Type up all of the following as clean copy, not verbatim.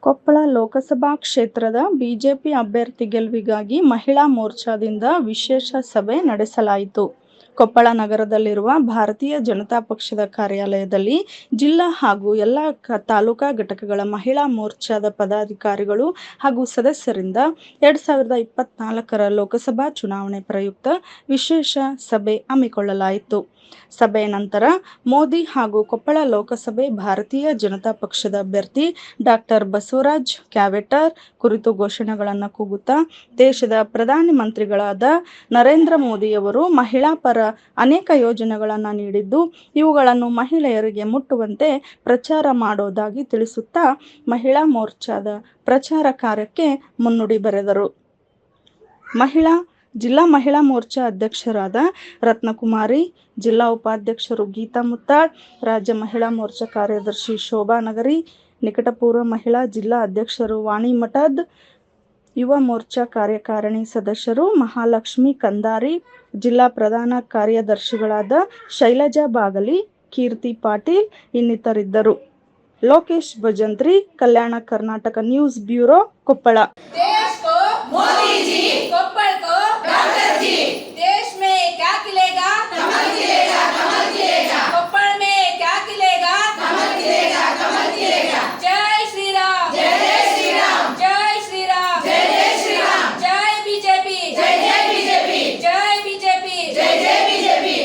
ಕೊಪ್ಪಳ ಲೋಕಸಭಾ ಕ್ಷೇತ್ರದ ಬಿಜೆಪಿ ಅಭ್ಯರ್ಥಿ ಗೆಲುವಿಗಾಗಿ ಮಹಿಳಾ ಮೋರ್ಚಾದಿಂದ ವಿಶೇಷ ಸಭೆ ನಡೆಸಲಾಯಿತು. ಕೊಪ್ಪಳ ನಗರದಲ್ಲಿರುವ ಭಾರತೀಯ ಜನತಾ ಪಕ್ಷದ ಕಾರ್ಯಾಲಯದಲ್ಲಿ ಜಿಲ್ಲಾ ಹಾಗೂ ಎಲ್ಲ ತಾಲೂಕಾ ಘಟಕಗಳ ಮಹಿಳಾ ಮೋರ್ಚಾದ ಪದಾಧಿಕಾರಿಗಳು ಹಾಗೂ ಸದಸ್ಯರಿಂದ 2024ರ ಲೋಕಸಭಾ ಚುನಾವಣೆ ಪ್ರಯುಕ್ತ ವಿಶೇಷ ಸಭೆ ಹಮ್ಮಿಕೊಳ್ಳಲಾಯಿತು. ಸಭೆಯ ನಂತರ ಮೋದಿ ಹಾಗೂ ಕೊಪ್ಪಳ ಲೋಕಸಭೆ ಭಾರತೀಯ ಜನತಾ ಪಕ್ಷದ ಅಭ್ಯರ್ಥಿ ಡಾಕ್ಟರ್ ಬಸವರಾಜ ಕ್ಯಾವೆಟರ್ ಕುರಿತು ಘೋಷಣೆಗಳನ್ನು ಕೂಗುತ್ತಾ ದೇಶದ ಪ್ರಧಾನಿ ಮಂತ್ರಿಗಳಾದ ನರೇಂದ್ರ ಮೋದಿಯವರು ಮಹಿಳಾ ಪರ ಅನೇಕ ಯೋಜನೆಗಳನ್ನು ನೀಡಿದ್ದು ಇವುಗಳನ್ನು ಮಹಿಳೆಯರಿಗೆ ಮುಟ್ಟುವಂತೆ ಪ್ರಚಾರ ಮಾಡೋದಾಗಿ ತಿಳಿಸುತ್ತಾ ಮಹಿಳಾ ಮೋರ್ಚಾದ ಪ್ರಚಾರ ಕಾರ್ಯಕ್ಕೆ ಮುನ್ನುಡಿ ಬರೆದರು. ಜಿಲ್ಲಾ ಮಹಿಳಾ ಮೋರ್ಚಾ ಅಧ್ಯಕ್ಷರಾದ ರತ್ನಕುಮಾರಿ, ಜಿಲ್ಲಾ ಉಪಾಧ್ಯಕ್ಷರು ಗೀತಾ ಮುತ್ತಾಳ್, ರಾಜ್ಯ ಮಹಿಳಾ ಮೋರ್ಚಾ ಕಾರ್ಯದರ್ಶಿ ಶೋಭಾ ನಗರಿ, ನಿಕಟಪೂರ್ವ ಮಹಿಳಾ ಜಿಲ್ಲಾ ಅಧ್ಯಕ್ಷರು ವಾಣಿ ಮಠದ್, ಯುವ ಮೋರ್ಚಾ ಕಾರ್ಯಕಾರಿಣಿ ಸದಸ್ಯರು ಮಹಾಲಕ್ಷ್ಮಿ ಕಂದಾರಿ, ಜಿಲ್ಲಾ ಪ್ರಧಾನ ಕಾರ್ಯದರ್ಶಿಗಳಾದ ಶೈಲಜಾ ಬಾಗಲಿ, ಕೀರ್ತಿ ಪಾಟೀಲ್ ಇನ್ನಿತರಿದ್ದರು. Lokesh Bhajantri, Kalyana Karnataka news bureau, Koppal. देश में क्या खिलेगा? कमल खिलेगा, कमल खिलेगा। कोप्पल में क्या खिलेगा? कमल खिलेगा, कमल खिलेगा। जय श्री राम, जय जय श्री राम, जय श्री राम, जय जय श्री राम, जय बीजेपी, जय जय बीजेपी, जय बीजेपी, जय जय बीजेपी।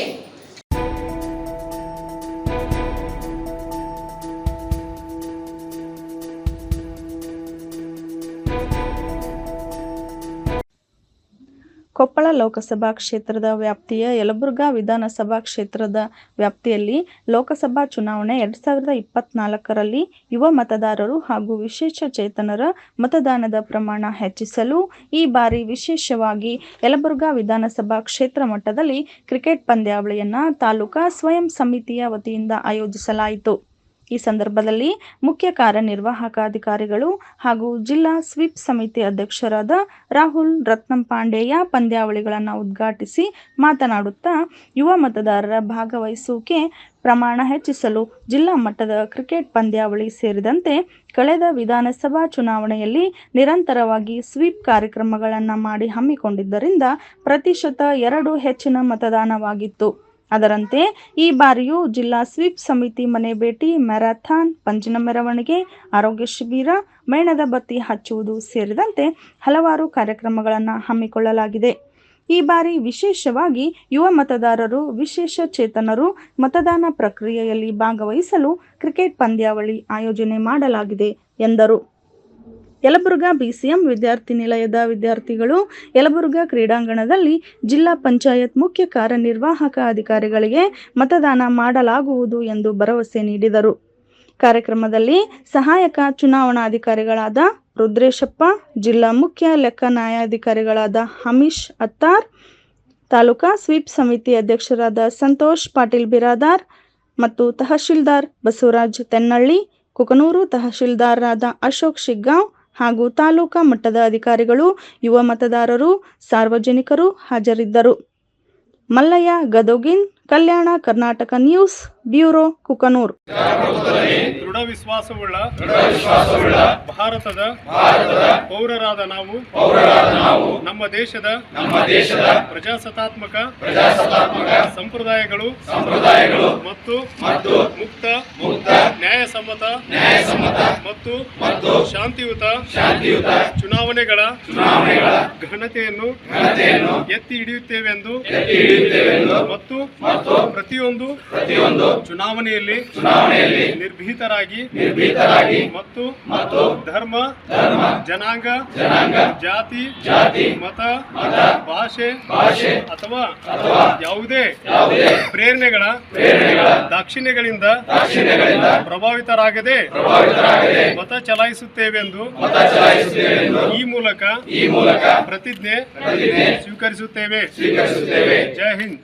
ಕೊಪ್ಪಳ ಲೋಕಸಭಾ ಕ್ಷೇತ್ರದ ವ್ಯಾಪ್ತಿಯ ಯಲಬುರ್ಗಾ ವಿಧಾನಸಭಾ ಕ್ಷೇತ್ರದ ವ್ಯಾಪ್ತಿಯಲ್ಲಿ ಲೋಕಸಭಾ ಚುನಾವಣೆ 2024ರಲ್ಲಿ ಯುವ ಮತದಾರರು ಹಾಗೂ ವಿಶೇಷ ಚೇತನರ ಮತದಾನದ ಪ್ರಮಾಣ ಹೆಚ್ಚಿಸಲು ಈ ಬಾರಿ ವಿಶೇಷವಾಗಿ ಯಲಬುರ್ಗಾ ವಿಧಾನಸಭಾ ಕ್ಷೇತ್ರ ಮಟ್ಟದಲ್ಲಿ ಕ್ರಿಕೆಟ್ ಪಂದ್ಯಾವಳಿಯನ್ನು ತಾಲೂಕಾ ಸ್ವಯಂ ಸಮಿತಿಯ ವತಿಯಿಂದ ಆಯೋಜಿಸಲಾಯಿತು. ಈ ಸಂದರ್ಭದಲ್ಲಿ ಮುಖ್ಯ ಕಾರ್ಯನಿರ್ವಾಹಕ ಅಧಿಕಾರಿಗಳು ಹಾಗೂ ಜಿಲ್ಲಾ ಸ್ವೀಪ್ ಸಮಿತಿ ಅಧ್ಯಕ್ಷರಾದ ರಾಹುಲ್ ರತ್ನಂಪಾಂಡೆಯ ಪಂದ್ಯಾವಳಿಗಳನ್ನು ಉದ್ಘಾಟಿಸಿ ಮಾತನಾಡುತ್ತಾ ಯುವ ಮತದಾರರ ಭಾಗವಹಿಸುವಿಕೆ ಪ್ರಮಾಣ ಹೆಚ್ಚಿಸಲು ಜಿಲ್ಲಾ ಮಟ್ಟದ ಕ್ರಿಕೆಟ್ ಪಂದ್ಯಾವಳಿ ಸೇರಿದಂತೆ ಕಳೆದ ವಿಧಾನಸಭಾ ಚುನಾವಣೆಯಲ್ಲಿ ನಿರಂತರವಾಗಿ ಸ್ವೀಪ್ ಕಾರ್ಯಕ್ರಮಗಳನ್ನು ಮಾಡಿ ಹಮ್ಮಿಕೊಂಡಿದ್ದರಿಂದ ಪ್ರತಿಶತ 2 ಹೆಚ್ಚಿನ ಮತದಾನವಾಗಿತ್ತು. ಅದರಂತೆ ಈ ಬಾರಿಯೂ ಜಿಲ್ಲಾ ಸ್ವೀಪ್ ಸಮಿತಿ ಮನೆ ಭೇಟಿ, ಮ್ಯಾರಥಾನ್, ಪಂಜಿನ ಮೆರವಣಿಗೆ, ಆರೋಗ್ಯ ಶಿಬಿರ, ಮೇಣದ ಬತ್ತಿ ಹಚ್ಚುವುದು ಸೇರಿದಂತೆ ಹಲವಾರು ಕಾರ್ಯಕ್ರಮಗಳನ್ನು ಹಮ್ಮಿಕೊಳ್ಳಲಾಗಿದೆ. ಈ ಬಾರಿ ವಿಶೇಷವಾಗಿ ಯುವ ಮತದಾರರು, ವಿಶೇಷ ಚೇತನರು ಮತದಾನ ಪ್ರಕ್ರಿಯೆಯಲ್ಲಿ ಭಾಗವಹಿಸಲು ಕ್ರಿಕೆಟ್ ಪಂದ್ಯಾವಳಿ ಆಯೋಜನೆ ಮಾಡಲಾಗಿದೆ ಎಂದರು. ಯಲಬುರ್ಗಾ ಬಿಸಿಎಂ ವಿದ್ಯಾರ್ಥಿ ನಿಲಯದ ವಿದ್ಯಾರ್ಥಿಗಳು ಯಲಬುರ್ಗಾ ಕ್ರೀಡಾಂಗಣದಲ್ಲಿ ಜಿಲ್ಲಾ ಪಂಚಾಯತ್ ಮುಖ್ಯ ಕಾರ್ಯನಿರ್ವಾಹಕ ಅಧಿಕಾರಿಗಳಿಗೆ ಮತದಾನ ಮಾಡಲಾಗುವುದು ಎಂದು ಭರವಸೆ ನೀಡಿದರು. ಕಾರ್ಯಕ್ರಮದಲ್ಲಿ ಸಹಾಯಕ ಚುನಾವಣಾಧಿಕಾರಿಗಳಾದ ರುದ್ರೇಶಪ್ಪ, ಜಿಲ್ಲಾ ಮುಖ್ಯ ಲೆಕ್ಕ ನ್ಯಾಯಾಧಿಕಾರಿಗಳಾದ ಹಮೀಶ್ ಅತ್ತಾರ್, ತಾಲೂಕಾ ಸ್ವೀಪ್ ಸಮಿತಿ ಅಧ್ಯಕ್ಷರಾದ ಸಂತೋಷ್ ಪಾಟೀಲ್ ಬಿರಾದಾರ್ ಮತ್ತು ತಹಶೀಲ್ದಾರ್ ಬಸವರಾಜ್ ತೆನ್ನಳ್ಳಿ, ಕುಕನೂರು ತಹಶೀಲ್ದಾರರಾದ ಅಶೋಕ್ ಶಿಗ್ಗಾಂವ್ ಹಾಗೂ ತಾಲೂಕಾ ಮಟ್ಟದ ಅಧಿಕಾರಿಗಳು, ಯುವ ಮತದಾರರು, ಸಾರ್ವಜನಿಕರು ಹಾಜರಿದ್ದರು. Mallayya ಗದೋಗಿನ್, Kalyana Karnataka news bureau, Kukanur. ದೃಢ ವಿಶ್ವಾಸವುಳ್ಳ ಭಾರತದ ಪೌರರಾದ ನಾವು ನಮ್ಮ ದೇಶದ ಪ್ರಜಾಸತ್ತಾತ್ಮಕ ಸಂಪ್ರದಾಯಗಳು ಮತ್ತು ಮುಕ್ತ ನ್ಯಾಯಸಮ್ಮತ ಮತ್ತು ಶಾಂತಿಯುತ ಚುನಾವಣೆಗಳ ಘನತೆಯನ್ನು ಎತ್ತಿ ಹಿಡಿಯುತ್ತೇವೆಂದು ಮತ್ತು ಪ್ರತಿಯೊಂದು ಚುನಾವಣೆಯಲ್ಲಿ ನಿರ್ಭೀತರಾಗಿ ಮತ್ತು ಧರ್ಮ, ಜನಾಂಗ, ಜಾತಿ, ಮತ, ಭಾಷೆ ಅಥವಾ ಯಾವುದೇ ಪ್ರೇರಣೆಗಳ ದಾಕ್ಷಿಣ್ಯಗಳಿಂದ ಪ್ರಭಾವಿತರಾಗದೆ ಮತ ಚಲಾಯಿಸುತ್ತೇವೆಂದು ಈ ಮೂಲಕ ಪ್ರತಿಜ್ಞೆ ಸ್ವೀಕರಿಸುತ್ತೇವೆ. ಜೈ ಹಿಂದ್.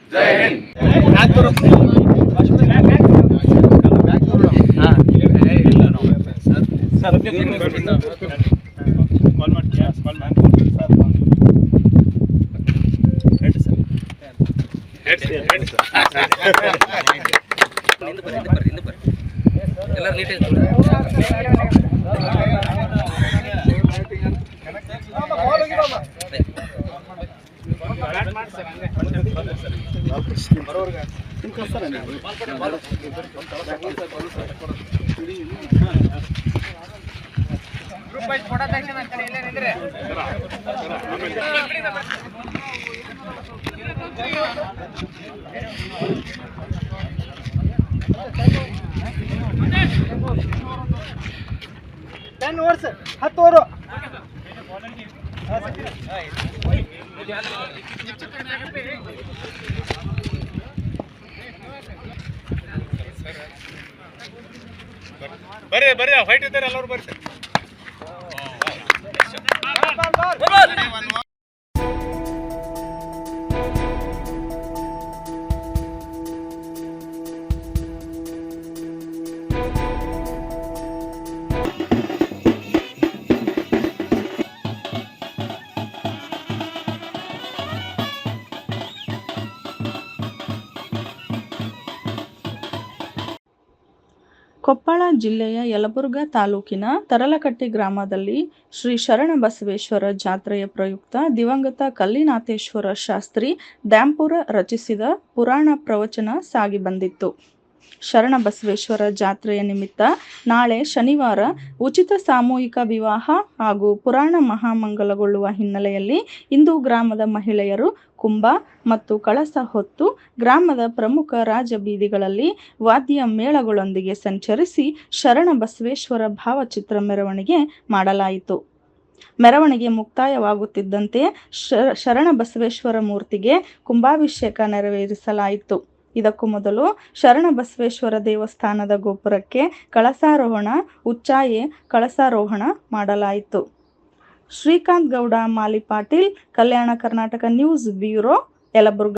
ಎಲ್ಲರೂ ನೀಟಾಗಿ ಬರ್ರಿ ಬರ್ರಿ ಫೈಟ್ ಇದ್ದಾರೆ ಎಲ್ಲರೂ ಬರ್ರಿ ಸರ್. ಕೊಪ್ಪಳ ಜಿಲ್ಲೆಯ ಯಲಬುರ್ಗಾ ತಾಲೂಕಿನ ತರಲಕಟ್ಟಿ ಗ್ರಾಮದಲ್ಲಿ ಶ್ರೀ ಶರಣಬಸವೇಶ್ವರ ಜಾತ್ರೆಯ ಪ್ರಯುಕ್ತ ದಿವಂಗತ ಕಲ್ಲಿನಾಥೇಶ್ವರ ಶಾಸ್ತ್ರಿ ದ್ಯಾಂಪುರ ರಚಿಸಿದ ಪುರಾಣ ಪ್ರವಚನ ಸಾಗಿ ಬಂದಿತ್ತು. ಶರಣಬಸವೇಶ್ವರ ಜಾತ್ರೆಯ ನಿಮಿತ್ತ ನಾಳೆ ಶನಿವಾರ ಉಚಿತ ಸಾಮೂಹಿಕ ವಿವಾಹ ಹಾಗೂ ಪುರಾಣ ಮಹಾಮಂಗಲಗೊಳ್ಳುವ ಹಿನ್ನೆಲೆಯಲ್ಲಿ ಇಂದು ಗ್ರಾಮದ ಮಹಿಳೆಯರು ಕುಂಭ ಮತ್ತು ಕಳಸ ಹೊತ್ತು ಗ್ರಾಮದ ಪ್ರಮುಖ ರಾಜಬೀದಿಗಳಲ್ಲಿ ವಾದ್ಯ ಮೇಳಗಳೊಂದಿಗೆ ಸಂಚರಿಸಿ ಶರಣಬಸವೇಶ್ವರ ಭಾವಚಿತ್ರ ಮೆರವಣಿಗೆ ಮಾಡಲಾಯಿತು. ಮೆರವಣಿಗೆ ಮುಕ್ತಾಯವಾಗುತ್ತಿದ್ದಂತೆ ಶರಣಬಸವೇಶ್ವರ ಮೂರ್ತಿಗೆ ಕುಂಭಾಭಿಷೇಕ ನೆರವೇರಿಸಲಾಯಿತು. ಇದಕ್ಕೂ ಮೊದಲು ಶರಣಬಸವೇಶ್ವರ ದೇವಸ್ಥಾನದ ಗೋಪುರಕ್ಕೆ ಕಳಸಾರೋಹಣ, ಉಚ್ಚಾಯೆ ಕಳಸಾರೋಹಣ ಮಾಡಲಾಯಿತು. ಶ್ರೀಕಾಂತ್ ಗೌಡ ಮಾಲಿ ಪಾಟೀಲ್, ಕಲ್ಯಾಣ ಕರ್ನಾಟಕ ನ್ಯೂಸ್ ಬ್ಯೂರೋ, ಯಲಬುರ್ಗಾ.